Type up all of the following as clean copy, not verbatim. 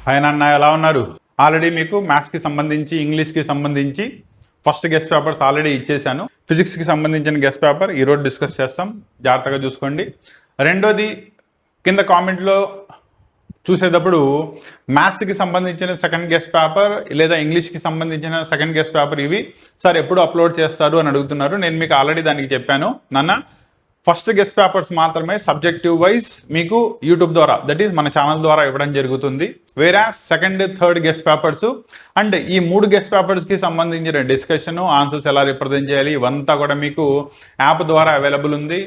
Hi నాన్న, ఎలా ఉన్నారు? ఆల్రెడీ మీకు మ్యాథ్స్కి సంబంధించి ఇంగ్లీష్కి సంబంధించి ఫస్ట్ గెస్ట్ పేపర్స్ ఆల్రెడీ ఇచ్చేసాను. ఫిజిక్స్కి సంబంధించిన గెస్ట్ పేపర్ ఈరోజు డిస్కస్ చేస్తాం, జాగ్రత్తగా చూసుకోండి. రెండోది, కింద కామెంట్లో చూసేటప్పుడు మ్యాథ్స్కి సంబంధించిన సెకండ్ గెస్ట్ పేపర్ లేదా ఇంగ్లీష్కి సంబంధించిన సెకండ్ గెస్ట్ పేపర్ ఇవి సార్ ఎప్పుడు అప్లోడ్ చేస్తారు అని అడుగుతున్నారు. నేను మీకు ఆల్రెడీ దానికి చెప్పాను నాన్న, ఫస్ట్ గెస్ట్ పేపర్స్ మాత్రమే సబ్జెక్టివ్ వైజ్ మీకు యూట్యూబ్ ద్వారా, దట్ ఈస్ మన ఛానల్ ద్వారా ఇవ్వడం జరుగుతుంది. వేరే second third guess papers and ఈ 3 గెస్ట్ పేపర్స్కి సంబంధించిన డిస్కషన్, ఆన్సర్స్ ఎలా రిప్రజెంట్ చేయాలి ఇవంతా కూడా మీకు యాప్ ద్వారా అవైలబుల్ ఉంది.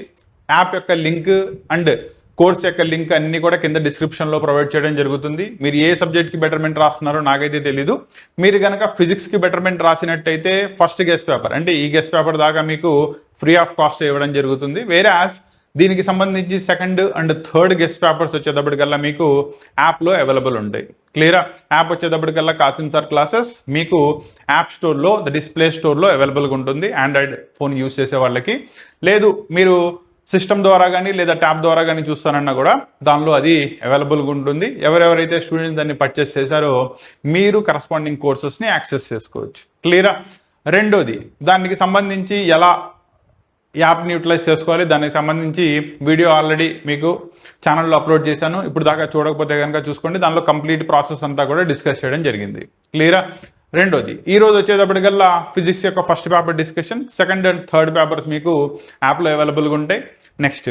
యాప్ యొక్క లింక్ అండ్ కోర్స్ యొక్క లింక్ అన్ని కూడా కింద డిస్క్రిప్షన్లో ప్రొవైడ్ చేయడం జరుగుతుంది. మీరు ఏ సబ్జెక్ట్కి బెటర్మెంట్ రాస్తున్నారో నాకైతే తెలీదు. మీరు కనుక ఫిజిక్స్కి బెటర్మెంట్ రాసినట్టయితే ఫస్ట్ గెస్ట్ పేపర్ అంటే ఈ గెస్ట్ పేపర్ దాకా మీకు ఫ్రీ ఆఫ్ కాస్ట్ ఇవ్వడం జరుగుతుంది. వేరే దీనికి సంబంధించి second and third guess papers వచ్చేటప్పటికల్లా మీకు యాప్లో అవైలబుల్ ఉంటాయి. క్లియరా? యాప్ వచ్చేటప్పటికల్లా కాసిం సార్ క్లాసెస్ మీకు యాప్ స్టోర్లో, ద డిస్ప్లే స్టోర్లో అవైలబుల్గా ఉంటుంది. ఆండ్రాయిడ్ ఫోన్ యూస్ చేసే వాళ్ళకి. లేదు మీరు సిస్టమ్ ద్వారా కానీ లేదా ట్యాబ్ ద్వారా కానీ చూస్తానన్నా కూడా దానిలో అది అవైలబుల్గా ఉంటుంది. ఎవరెవరైతే స్టూడెంట్స్ దాన్ని పర్చేస్ చేశారో మీరు కరస్పాండింగ్ కోర్సెస్ని యాక్సెస్ చేసుకోవచ్చు. క్లియరా? రెండోది, దానికి సంబంధించి ఎలా యాప్ని యూటిలైజ్ చేసుకోవాలి దానికి సంబంధించి వీడియో ఆల్రెడీ మీకు ఛానల్లో అప్లోడ్ చేశాను. ఇప్పుడు దాకా చూడకపోతే కనుక చూసుకోండి. దానిలో కంప్లీట్ ప్రాసెస్ అంతా కూడా డిస్కస్ చేయడం జరిగింది. క్లియరా? రెండోది, ఈ రోజు వచ్చేటప్పటికల్లా ఫిజిక్స్ యొక్క first paper discussion, second and third papers మీకు యాప్లో అవైలబుల్గా ఉంటాయి. నెక్స్ట్,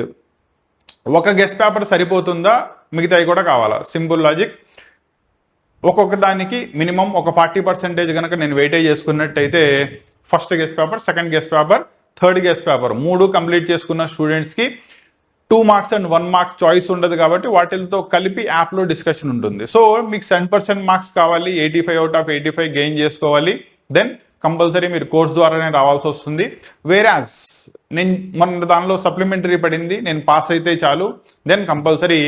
ఒక గెస్ట్ పేపర్ సరిపోతుందా, మిగతాయి కూడా కావాలా? Simple logic. ఒక్కొక్క దానికి మినిమం ఒక 40% కనుక నేను వెయిటేజ్ చేసుకున్నట్టయితే first guest paper, second guest paper, third guest paper 3 complete చేసుకున్న స్టూడెంట్స్కి 2 మార్క్స్ అండ్ 1 మార్క్స్ చాయిస్ ఉండదు కాబట్టి వాటితో కలిపి యాప్లో డిస్కషన్ ఉంటుంది. సో మీకు 10% మార్క్స్ కావాలి, 85 అవుట్ ఆఫ్ 85 గెయిన్ చేసుకోవాలి, దెన్ కంపల్సరీ మీరు కోర్స్ ద్వారానే రావాల్సి వస్తుంది. వేరాజ్ నేను మన దానిలో సప్లిమెంటరీ పడింది, నేను పాస్ అయితే చాలు, దెన్ కంపల్సరీ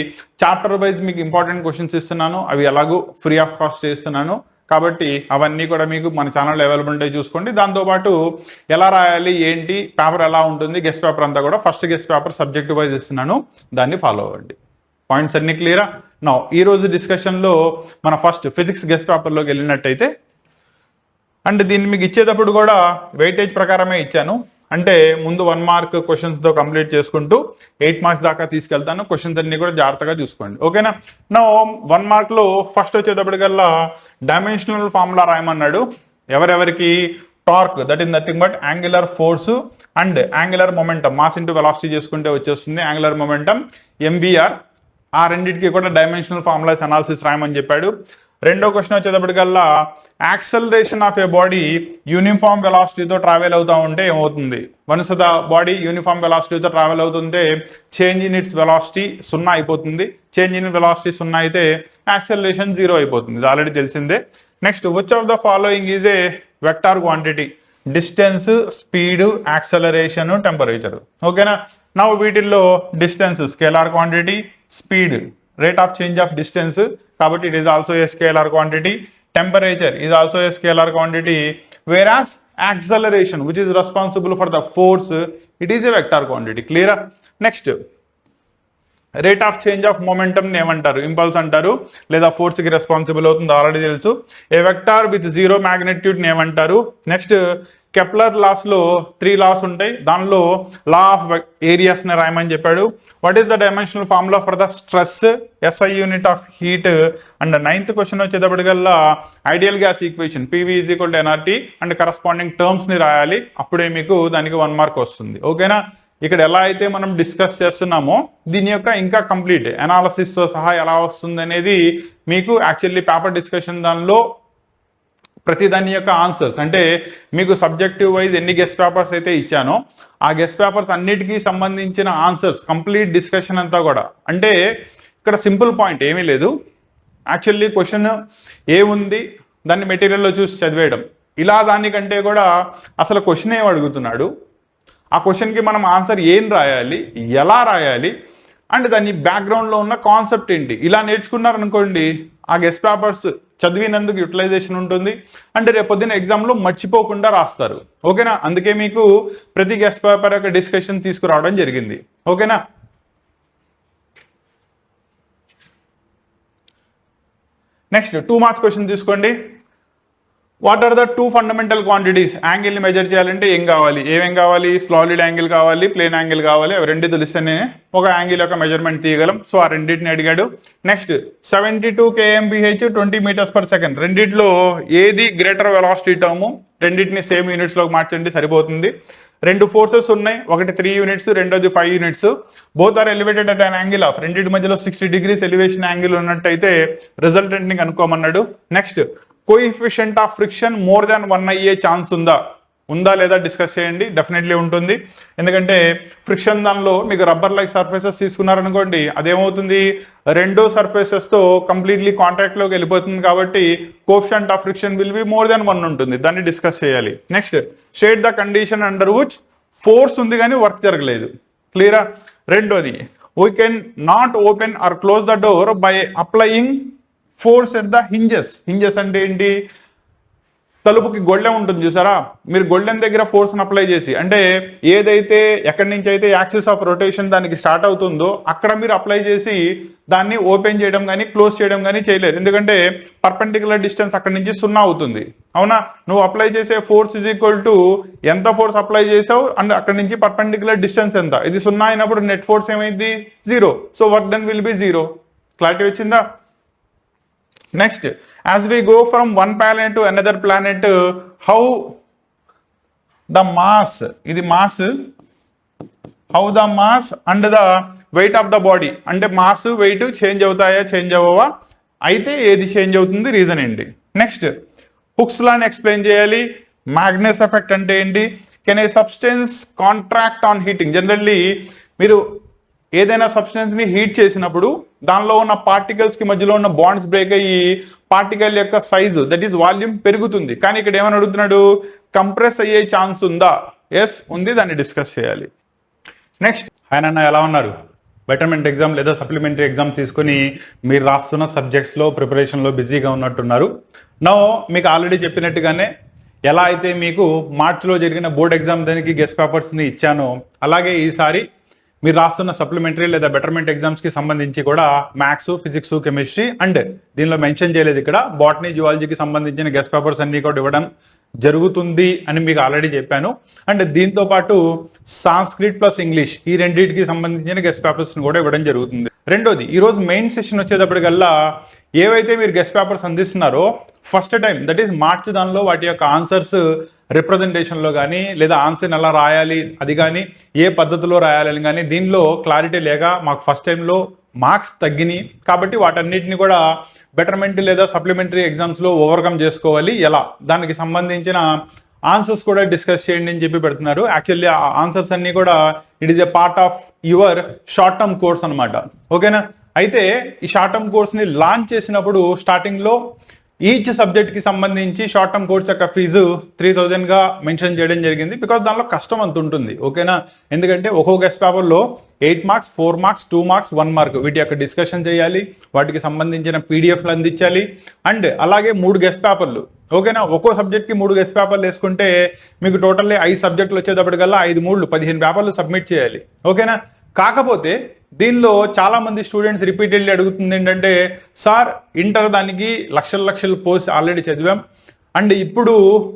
చాప్టర్ వైజ్ మీకు ఇంపార్టెంట్ క్వశ్చన్స్ ఇస్తున్నాను, అవి ఎలాగూ ఫ్రీ ఆఫ్ కాస్ట్ ఇస్తున్నాను కాబట్టి అవన్నీ కూడా మీకు మన ఛానల్లో అవైలబుల్ ఉంటాయి, చూసుకోండి. దాంతోపాటు ఎలా రాయాలి ఏంటి, పేపర్ ఎలా ఉంటుంది, గెస్ట్ పేపర్ అంతా కూడా first guest paper subject wise ఇస్తున్నాను, దాన్ని ఫాలో అవ్వండి. పాయింట్స్ అన్ని క్లియరా? నౌ ఈ రోజు డిస్కషన్లో మన ఫస్ట్ ఫిజిక్స్ గెస్ట్ పేపర్లోకి వెళ్ళినట్టయితే, అండ్ దీన్ని మీకు ఇచ్చేటప్పుడు కూడా వెయిటేజ్ ప్రకారమే ఇచ్చాను. అంటే ముందు 1 మార్క్ క్వశ్చన్స్తో కంప్లీట్ చేసుకుంటూ 8 మార్క్స్ దాకా తీసుకెళ్తాను. క్వశ్చన్స్ అన్ని కూడా జాగ్రత్తగా చూసుకోండి, ఓకేనా? నా 1 మార్క్లో ఫస్ట్ వచ్చేటప్పటికల్లా డైమెన్షనల్ ఫార్ములా రాయమన్నాడు. ఎవరెవరికి? Torque, that is nothing but angular force and angular momentum, mass into velocity చేసుకుంటే వచ్చేస్తుంది యాంగులర్ మొమెంటమ్, ఎంవీఆర్. ఆ రెండింటికి కూడా డైమెన్షనల్ ఫార్ములాస్ అనాలిసిస్ రాయమని చెప్పాడు. రెండో క్వశ్చన్ వచ్చేటప్పటికల్లా acceleration of a body uniform వెలాసిటీతో ట్రావెల్ అవుతూ ఉంటే ఏమవుతుంది? వన్స్ ద బాడీ యూనిఫామ్ వెలాసిటీతో ట్రావెల్ అవుతుంటే చేంజ్ ఇన్ ఇట్స్ వెలాసిటీ 0 అయిపోతుంది. చేంజ్ ఇన్ వెలాసిటీ 0 అయితే యాక్సలరేషన్ 0 అయిపోతుంది, ఇది ఆల్రెడీ తెలిసిందే. Next, which of the following is a vector quantity? Distance, speed, acceleration, temperature, ఓకేనా? నా వీటిల్లో distance scalar quantity, speed rate of change of distance కాబట్టి it is also a scalar quantity. Temperature is also a scalar quantity, whereas acceleration, which is responsible for the force, it is a vector quantity. Clear? Next, rate of change of momentum ఏమంటారు? Impulse అంటారు, లేదా force కి responsible అవుతుంది, already తెలుసు. ఏ vector with 0 magnitude ఏమంటారు? Next, Kepler loss లో 3 loss ఉంటాయి, దానిలో లా ఆఫ్ ఏరియాస్ ని రాయమని చెప్పాడు. What is the dimensional formula for the stress? SI unit of heat. And 9th question వచ్చేటప్పటికల్లా ideal gas equation PV = nRT and corresponding terms ని రాయాలి, అప్పుడే మీకు దానికి 1 మార్క్ వస్తుంది, ఓకేనా? ఇక్కడ ఎలా అయితే మనం డిస్కస్ చేస్తున్నామో దీని యొక్క ఇంకా కంప్లీట్ అనాలిసిస్తో సహా ఎలా వస్తుంది అనేది మీకు యాక్చువల్లీ పేపర్ డిస్కషన్ దానిలో ప్రతి దాని యొక్క ఆన్సర్స్, అంటే మీకు సబ్జెక్టివ్ వైజ్ ఎన్ని గెస్ట్ పేపర్స్ అయితే ఇచ్చానో ఆ గెస్ట్ పేపర్స్ అన్నిటికీ సంబంధించిన ఆన్సర్స్ కంప్లీట్ డిస్కషన్ అంతా కూడా. అంటే ఇక్కడ సింపుల్ పాయింట్ ఏమీ లేదు, యాక్చువల్లీ క్వశ్చన్ ఏముంది దాన్ని మెటీరియల్లో చూసి చదివేయడం, ఇలా దానికంటే కూడా అసలు క్వశ్చన్ ఏం అడుగుతున్నాడు, ఆ క్వశ్చన్కి మనం ఆన్సర్ ఏం రాయాలి, ఎలా రాయాలి, అండ్ దాని బ్యాక్గ్రౌండ్లో ఉన్న కాన్సెప్ట్ ఏంటి, ఇలా నేర్చుకున్నారనుకోండి ఆ గెస్ట్ పేపర్స్ చదివినందుకు యూటిలైజేషన్ ఉంటుంది, అంటే రేపొద్దున ఎగ్జామ్లో మర్చిపోకుండా రాస్తారు, ఓకేనా? అందుకే మీకు ప్రతి గెస్ట్ పేపర్ యొక్క డిస్కషన్ తీసుకురావడం జరిగింది, ఓకేనా? నెక్స్ట్ 2 మార్క్స్ క్వశ్చన్ తీసుకోండి. What are the 2 fundamental quantities? యాంగిల్ని మెజర్ చేయాలంటే ఏమేం కావాలి? సాలిడ్ యాంగిల్ కావాలి, ప్లేన్ యాంగిల్ కావాలి. అవి రెండు తెలిస్తేనే ఒక యాంగిల్ యొక్క మెజర్మెంట్ తీయగలం. సో ఆ రెండింటిని అడిగాడు. Next 72 kmph 20 m/s. రెండిట్లో ఏది గ్రేటర్ వెలాసిటీ టర్మ్? రెండింటిని సేమ్ యూనిట్స్ లోకి మార్చండి, సరిపోతుంది. రెండు ఫోర్సెస్ ఉన్నాయి, ఒకటి 3 యూనిట్స్, రెండోది 5 units. Both are elevated at an angle of, రెండింటి మధ్యలో 60 degrees ఎలివేషన్ యాంగిల్ ఉన్నట్టయితే రిజల్టెంట్ ని కనుక్కోమన్నాడు. Next coefficient of friction more than 1 అయ్యే ఛాన్స్ ఉందా లేదా డిస్కస్ చేయండి. డెఫినెట్లీ ఉంటుంది. ఎందుకంటే ఫ్రిక్షన్ దానిలో మీకు రబ్బర్ లైక్ సర్ఫేసెస్ తీసుకున్నారనుకోండి, అదేమవుతుంది, రెండో సర్ఫేసెస్ తో కంప్లీట్లీ కాంటాక్ట్ లోకి వెళ్ళిపోతుంది. కాబట్టి coefficient of friction will be more than 1 ఉంటుంది. దాన్ని డిస్కస్ చేయాలి. Next state the condition under which force ఉంది కానీ వర్క్ జరగలేదు. క్లియరా? రెండోది we can not open or close the door by applying force at the hinges అంటే ఏంటి? తలుపుకి గొళ్ళెం ఉంటుంది చూసారా, మీరు గొళ్ళెం దగ్గర ఫోర్స్ అప్లై చేసి, అంటే ఏదైతే ఎక్కడి నుంచి అయితే యాక్సిస్ ఆఫ్ రొటేషన్ దానికి స్టార్ట్ అవుతుందో అక్కడ మీరు అప్లై చేసి దాన్ని ఓపెన్ చేయడం కానీ క్లోజ్ చేయడం కానీ చేయలేదు. ఎందుకంటే పర్పెండిక్యులర్ డిస్టెన్స్ అక్కడి నుంచి 0 అవుతుంది. అవునా? నువ్వు అప్లై చేసే ఫోర్స్ ఈజ్ ఈక్వల్ టు ఎంత ఫోర్స్ అప్లై చేసావు అండ్ అక్కడి నుంచి పర్పెండిక్యులర్ డిస్టెన్స్ ఎంత. ఇది 0 అయినప్పుడు నెట్ ఫోర్స్ ఏమైంది? 0. So work done will be 0. Clarity వచ్చిందా? Next, as we go from one planet to another planet, how the mass, ఇది mass, how the mass and the weight of the body, అంటే mass wait change అవుతాయా change అవ్వవా? అయితే ఏది change అవుతుంది, reason ఏంటి? Next hooks లాని explain చేయాలి. మ్యాగ్నెస్ effect అంటే ఏంటి? Can A substance contract on heating? Generally మీరు ఏదైనా సబ్స్టెన్స్ ని హీట్ చేసినప్పుడు దానిలో ఉన్న పార్టికల్స్ కి మధ్యలో ఉన్న బాండ్స్ బ్రేక్ అయ్యి పార్టికల్ యొక్క సైజు, దట్ ఈస్ వాల్యూమ్ పెరుగుతుంది. కానీ ఇక్కడ ఏమని అడుగుతున్నాడు? కంప్రెస్ అయ్యే ఛాన్స్ ఉందా? ఎస్ ఉంది, దాన్ని డిస్కస్ చేయాలి. నెక్స్ట్, ఆయన ఎలా ఉన్నారు? బెటర్మెంట్ ఎగ్జామ్ లేదా సప్లిమెంటరీ ఎగ్జామ్ తీసుకుని మీరు రాస్తున్న సబ్జెక్ట్స్లో ప్రిపరేషన్లో బిజీగా ఉన్నట్టున్నారు. నో, మీకు ఆల్రెడీ చెప్పినట్టుగానే ఎలా అయితే మీకు మార్చిలో జరిగిన బోర్డ్ ఎగ్జామ్ దానికి గెస్ట్ పేపర్స్ని ఇచ్చానో, అలాగే ఈసారి మీరు రాస్తున్న సప్లిమెంటరీ లేదా బెటర్మెంట్ ఎగ్జామ్స్ కి సంబంధించి కూడా మ్యాథ్స్, ఫిజిక్స్, కెమిస్ట్రీ అండ్ దీనిలో మెన్షన్ చేయలేదు ఇక్కడ బాటనీ, జువాలజీకి సంబంధించిన గెస్ట్ పేపర్స్ అన్ని కూడా ఇవ్వడం జరుగుతుంది అని మీకు ఆల్రెడీ చెప్పాను. అండ్ దీంతో పాటు సాంస్క్రిట్ ప్లస్ ఇంగ్లీష్ ఈ రెండింటికి సంబంధించిన గెస్ట్ పేపర్స్ కూడా ఇవ్వడం జరుగుతుంది. రెండోది, ఈ రోజు మెయిన్ సెషన్ వచ్చేటప్పటికల్లా ఏవైతే మీరు గెస్ట్ పేపర్స్ అందిస్తున్నారో first time, that is March, దానిలో వాటి యొక్క ఆన్సర్స్ రిప్రజెంటేషన్లో కానీ లేదా ఆన్సర్ని ఎలా రాయాలి అది కానీ ఏ పద్ధతిలో రాయాలని కానీ దీనిలో క్లారిటీ లేక మాకు ఫస్ట్ టైంలో మార్క్స్ తగ్గినాయి. కాబట్టి వాటన్నిటిని కూడా బెటర్మెంట్ లేదా సప్లిమెంటరీ ఎగ్జామ్స్లో ఓవర్కమ్ చేసుకోవాలి. ఎలా, దానికి సంబంధించిన ఆన్సర్స్ కూడా డిస్కస్ చేయండి అని చెప్పి పెడుతున్నారు. యాక్చువల్లీ ఆ ఆన్సర్స్ అన్ని కూడా it is a part of your short term course అనమాట. ఓకేనా? అయితే ఈ షార్ట్ టర్మ్ కోర్స్ని లాంచ్ చేసినప్పుడు స్టార్టింగ్లో ఈచ్ సబ్జెక్ట్ కి సంబంధించి షార్ట్ టర్మ్ కోర్స్ యొక్క ఫీజు 3000 గా మెన్షన్ చేయడం జరిగింది. బికాస్ దానిలో కష్టం అంత ఉంటుంది. ఓకేనా? ఎందుకంటే ఒక్కొక్క గెస్ట్ పేపర్లో 8 మార్క్స్, 4 మార్క్స్, 2 మార్క్స్, 1 మార్క్ వీటి యొక్క డిస్కషన్ చేయాలి, వాటికి సంబంధించిన పీడిఎఫ్లు అందించాలి. అండ్ అలాగే 3 గెస్ట్ పేపర్లు. ఓకేనా? ఒక్కో సబ్జెక్ట్ కి 3 గెస్ట్ పేపర్లు వేసుకుంటే మీకు టోటల్లీ 5 సబ్జెక్టులు వచ్చేటప్పటికల్లా 5 3 15 పేపర్లు సబ్మిట్ చేయాలి. ఓకేనా? కాకపోతే దీనిలో చాలా మంది స్టూడెంట్స్ రిపీటెడ్లీ అడుగుతుంది ఏంటంటే, సార్ ఇంటర్ దానికి లక్షలు పోస్ట్ ఆల్రెడీ చదివాం అండ్ ఇప్పుడు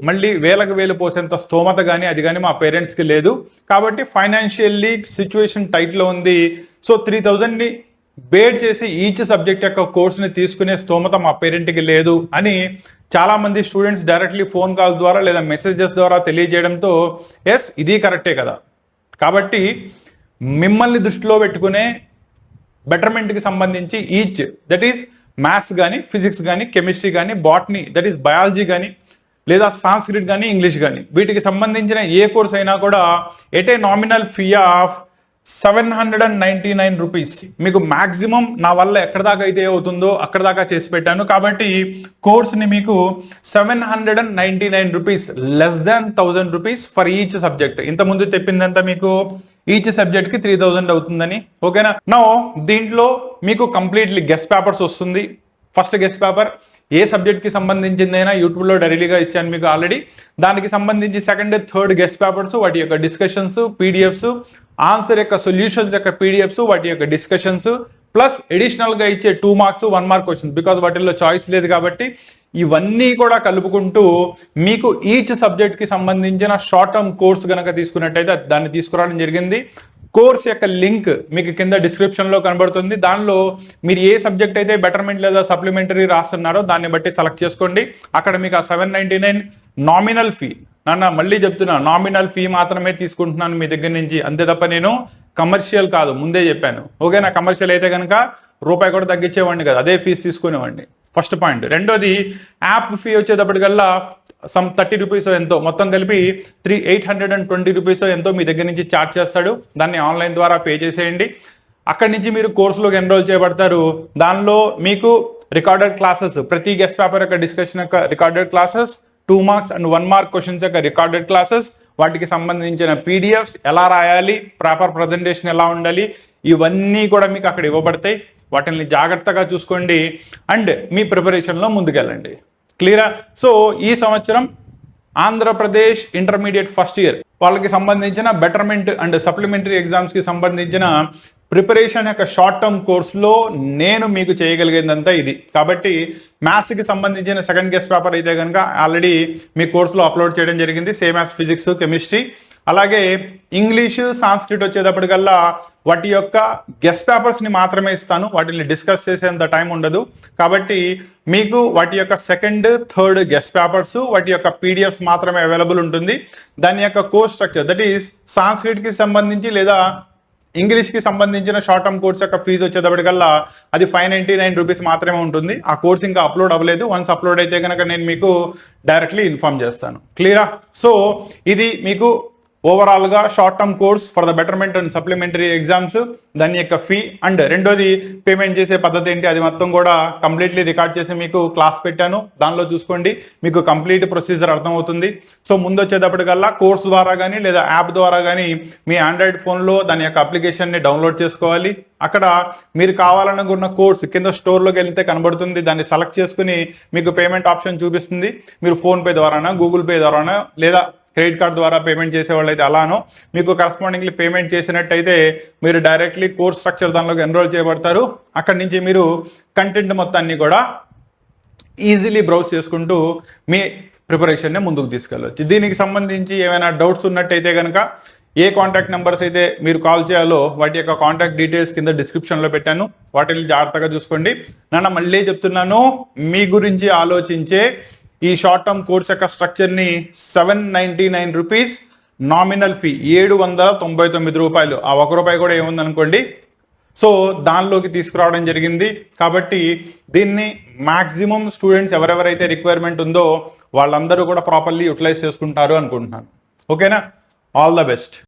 మళ్ళీ వేలు పోసేంత స్తోమత కానీ అది కానీ మా పేరెంట్స్కి లేదు, కాబట్టి ఫైనాన్షియల్లీ సిచ్యువేషన్ టైట్లో ఉంది. సో 3000ని బేర్ చేసి ఈచ్ సబ్జెక్ట్ యొక్క కోర్సుని తీసుకునే స్తోమత మా పేరెంట్కి లేదు అని చాలా మంది స్టూడెంట్స్ డైరెక్ట్లీ ఫోన్ కాల్ ద్వారా లేదా మెసేజెస్ ద్వారా తెలియజేయడంతో ఎస్ ఇది కరెక్టే కదా. కాబట్టి మిమ్మల్ని దృష్టిలో పెట్టుకునే బెటర్మెంట్కి సంబంధించి ఈచ్, దట్ ఈస్ మ్యాథ్స్ కానీ, ఫిజిక్స్ కానీ, కెమిస్ట్రీ కానీ, బాటనీ దట్ ఈస్ బయాలజీ కానీ, లేదా సాంస్క్రిట్ కానీ, ఇంగ్లీష్ కానీ వీటికి సంబంధించిన ఏ కోర్స్ అయినా కూడా at a nominal fee of 799 rupees. మీకు మాక్సిమం నా వల్ల ఎక్కడ దాకా అయితే అవుతుందో అక్కడ దాకా చేసి పెట్టాను. కాబట్టి కోర్స్ని మీకు 799 rupees, less than 1000 rupees for each subject. ఇంతకుముందు చెప్పిందంతా మీకు ఈచ్ సబ్జెక్ట్ కి 3000 అవుతుందని. ఓకేనా? నో, దీంట్లో మీకు కంప్లీట్లీ గెస్ట్ పేపర్స్ వస్తుంది. ఫస్ట్ గెస్ట్ పేపర్ ఏ సబ్జెక్ట్ కి సంబంధించిందైనా యూట్యూబ్లో డైరెక్ట్గా ఇచ్చాను మీకు ఆల్రెడీ. దానికి సంబంధించి సెకండ్, థర్డ్ గెస్ట్ పేపర్స్, వాటి యొక్క డిస్కషన్స్, పీడిఎఫ్స్, ఆన్సర్ యొక్క సొల్యూషన్స్ యొక్క పీడిఎఫ్స్, వాటి యొక్క డిస్కషన్స్, ప్లస్ అడిషనల్గా ఇచ్చే 2 మార్క్స్ 1 మార్క్ క్వశ్చన్స్, బికాజ్ వాటిల్లో చాయిస్ లేదు కాబట్టి ఇవన్నీ కూడా కలుపుకుంటూ మీకు ఈచ్ సబ్జెక్ట్కి సంబంధించిన షార్ట్ టర్మ్ కోర్స్ కనుక తీసుకున్నట్టయితే దాన్ని తీసుకురావడం జరిగింది. కోర్స్ యొక్క లింక్ మీకు కింద డిస్క్రిప్షన్లో కనబడుతుంది. దానిలో మీరు ఏ సబ్జెక్ట్ అయితే బెటర్మెంట్ లేదా సప్లిమెంటరీ రాస్తున్నారో దాన్ని బట్టి సెలెక్ట్ చేసుకోండి. అక్కడ మీకు ఆ 799 నామినల్ ఫీ, మళ్ళీ చెప్తున్నా, నామినల్ ఫీ మాత్రమే తీసుకుంటున్నాను మీ దగ్గర నుంచి, అంతే తప్ప నేను కమర్షియల్ కాదు, ముందే చెప్పాను. ఓకేనా? కమర్షియల్ అయితే కనుక రూపాయి కూడా తగ్గించేవాడిని కదా, అదే ఫీజు తీసుకునేవాడిని. First point. రెండోది యాప్ ఫీ వచ్చేటప్పటికల్లా సమ్ 30 రూపీస్ ఎంతో, మొత్తం కలిపి 820 రూపీస్ ఎంతో మీ దగ్గర నుంచి ఛార్జ్ చేస్తాడు. దాన్ని ఆన్లైన్ ద్వారా పే చేసేయండి. అక్కడి నుంచి మీరు కోర్సులోకి ఎన్రోల్ చేయబడతారు. దానిలో మీకు రికార్డెడ్ క్లాసెస్, ప్రతి గెస్ట్ పేపర్ యొక్క డిస్కషన్ యొక్క recorded classes, 2 marks and 1 mark questions యొక్క రికార్డెడ్ క్లాసెస్, వాటికి సంబంధించిన పీడిఎఫ్స్, ఎలా రాయాలి, ప్రాపర్ ప్రజెంటేషన్ ఎలా ఉండాలి, ఇవన్నీ కూడా మీకు అక్కడ ఇవ్వబడతాయి. వాటిని జాగ్రత్తగా చూసుకోండి అండ్ మీ ప్రిపరేషన్లో ముందుకెళ్ళండి. క్లియరా? సో ఈ సంవత్సరం ఆంధ్రప్రదేశ్ ఇంటర్మీడియట్ ఫస్ట్ ఇయర్ వాళ్ళకి సంబంధించిన బెటర్మెంట్ అండ్ సప్లిమెంటరీ ఎగ్జామ్స్కి సంబంధించిన ప్రిపరేషన్ యొక్క షార్ట్ టర్మ్ కోర్సులో నేను మీకు చేయగలిగేదంతా ఇది. కాబట్టి మ్యాథ్స్కి సంబంధించిన సెకండ్ గెస్ట్ పేపర్ అయితే కనుక ఆల్రెడీ మీ కోర్సులో అప్లోడ్ చేయడం జరిగింది, సేమ్ యాజ్ ఫిజిక్స్, కెమిస్ట్రీ. అలాగే ఇంగ్లీషు, సాంస్క్రిట్ వచ్చేటప్పటికల్లా వాటి యొక్క గెస్ట్ పేపర్స్ని మాత్రమే ఇస్తాను, వాటిని డిస్కస్ చేసేంత టైం ఉండదు. కాబట్టి మీకు వాటి యొక్క సెకండ్, థర్డ్ గెస్ట్ పేపర్స్, వాటి యొక్క పీడిఎఫ్స్ మాత్రమే అవైలబుల్ ఉంటుంది. దాని యొక్క కోర్స్ స్ట్రక్చర్, దట్ ఈస్ సాంస్క్రిట్కి సంబంధించి లేదా ఇంగ్లీష్కి సంబంధించిన షార్ట్ టర్మ్ కోర్స్ యొక్క ఫీజు వచ్చేటప్పటికల్లా అది 599 రూపీస్ మాత్రమే ఉంటుంది. ఆ కోర్స్ ఇంకా అప్లోడ్ అవ్వలేదు. వన్స్ అప్లోడ్ అయితే కనుక నేను మీకు డైరెక్ట్లీ ఇన్ఫార్మ్ చేస్తాను. క్లియరా? సో ఇది మీకు ఓవరాల్గా short term course for the betterment and supplementary exams, దాని యొక్క ఫీ అండ్ రెండోది పేమెంట్ చేసే పద్ధతి ఏంటి, అది మొత్తం కూడా కంప్లీట్లీ రికార్డ్ చేసి మీకు క్లాస్ పెట్టాను. దానిలో చూసుకోండి, మీకు కంప్లీట్ ప్రొసీజర్ అర్థమవుతుంది. సో ముందు వచ్చేటప్పటికల్లా కోర్స్ ద్వారా కానీ లేదా యాప్ ద్వారా కానీ మీ ఆండ్రాయిడ్ ఫోన్లో దాని యొక్క అప్లికేషన్ని డౌన్లోడ్ చేసుకోవాలి. అక్కడ మీరు కావాలనుకున్న కోర్స్ కింద స్టోర్లోకి వెళ్తే కనబడుతుంది, దాన్ని సెలెక్ట్ చేసుకుని మీకు పేమెంట్ ఆప్షన్ చూపిస్తుంది. మీరు ఫోన్పే ద్వారానా, గూగుల్ పే ద్వారానా లేదా క్రెడిట్ కార్డ్ ద్వారా పేమెంట్ చేసేవాళ్ళు అయితే అలానో మీకు కరస్పాండింగ్లీ పేమెంట్ చేసినట్టయితే మీరు డైరెక్ట్లీ కోర్స్ స్ట్రక్చర్ దానిలోకి ఎన్రోల్ చేయబడతారు. అక్కడి నుంచి మీరు కంటెంట్ మొత్తాన్ని కూడా ఈజీలీ బ్రౌజ్ చేసుకుంటూ మీ ప్రిపరేషన్ని ముందుకు తీసుకెళ్ళవచ్చు. దీనికి సంబంధించి ఏమైనా డౌట్స్ ఉన్నట్టయితే కనుక ఏ కాంటాక్ట్ నెంబర్స్ అయితే మీరు కాల్ చేయాలో వాటి యొక్క కాంటాక్ట్ డీటెయిల్స్ కింద డిస్క్రిప్షన్లో పెట్టాను, వాటిని జాగ్రత్తగా చూసుకోండి. మళ్ళీ చెప్తున్నాను, మీ గురించి ఆలోచించే ఈ షార్ట్ టర్మ్ కోర్స్ యొక్క స్ట్రక్చర్ని 799 రూపీస్ నామినల్ ఫీ, 799 రూపాయలు, ఆ 1 రూపాయి కూడా ఏముందనుకోండి, సో దానిలోకి తీసుకురావడం జరిగింది. కాబట్టి దీన్ని మాక్సిమం స్టూడెంట్స్ ఎవరెవరైతే రిక్వైర్మెంట్ ఉందో వాళ్ళందరూ కూడా ప్రాపర్లీ యూటిలైజ్ చేసుకుంటారు అనుకుంటున్నాను. ఓకేనా? All the best.